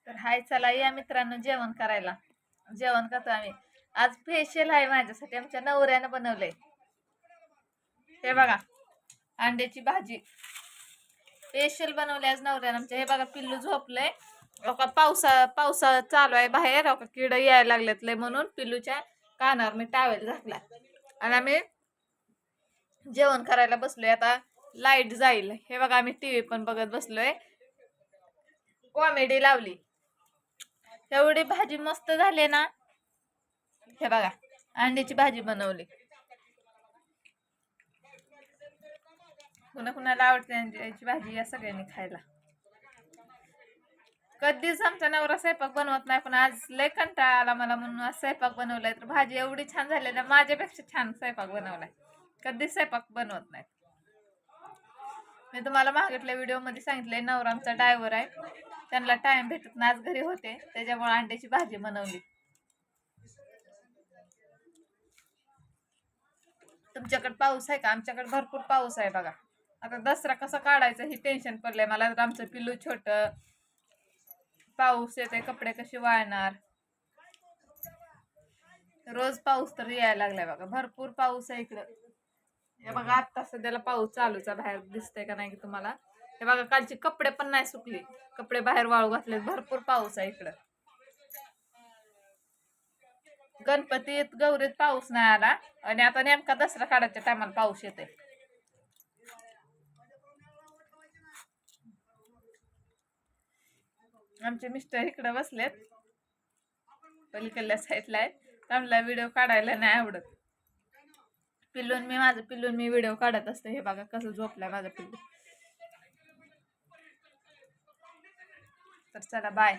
तर हाय, चला या मित्रांनो जेवण करायला. जेवण करतो आम्ही. आज स्पेशल आहे माझ्यासाठी, आमच्या नवऱ्यानं बनवलंय. हे बघा, अंड्याची भाजी स्पेशल बनवली आज नवऱ्यानं आमच्या. हे बघा, पिल्लू झोपलंय. का पावसा चालू आहे बाहेर. का किड यायला लागलेत लय, म्हणून पिल्लूच्या कानावर मी टावेल घातला आणि आम्ही जेवण करायला बसलोय. आता लाईट जाईल. हे बघा, आम्ही टीव्ही पण बघत बसलोय. कॉमेडी लावली. एवढी भाजी मस्त झाली ना. हे बघा, अंड्याची भाजी बनवली. कुणाला आवडते अंड्याची भाजी या सगळ्यांनी खायला. कधीच आमचा नवरा स्वयंपाक बनवत नाही, पण आज लय कंटाळा आला मला म्हणून आज स्वयंपाक बनवलाय. तर भाजी एवढी छान झाली ना, माझ्यापेक्षा छान स्वयंपाक बनवलाय. कधीच स्वयंपाक बनवत नाही. मी तुम्हाला मागितल्या व्हिडिओ मध्ये सांगितलंय, नवरा आमचा ड्रायव्हर आहे, त्यांना टाइम भेटत नाही. आज घरी होते त्याच्यामुळे अंड्याची भाजी बनवली. तुमच्याकडे पाऊस आहे का? आमच्याकडे भरपूर पाऊस आहे बघा. आता दसरा कसा काढायचा ही टेन्शन पडलंय मला. आमचं पिल्लू छोट, पाऊस येते, कपडे कसे वाळणार. रोज पाऊस तर यायला लागलाय बघा. भरपूर पाऊस आहे इकडं. हे बघा, आता सध्याला पाऊस चालूच आहे. बाहेर दिसतंय का नाही की तुम्हाला? हे बघा, कालची कपडे पण नाही सुकली, कपडे बाहेर वाळू घातले. भरपूर पाऊस आहे इकडं. गणपतीत गौरीत पाऊस नाही आला आणि आता नेमका दसरा काढायच्या टायमाला पाऊस येते. आमचे मिस्टर इकडे बसलेत, पलीकडल्या साईडला आहेत. त्यांना व्हिडिओ काढायला नाही आवडत. पिल्लून मी व्हिडिओ काढत असते. हे बघा कसं झोपलाय माझं पिल्लू. तर चला, बाय.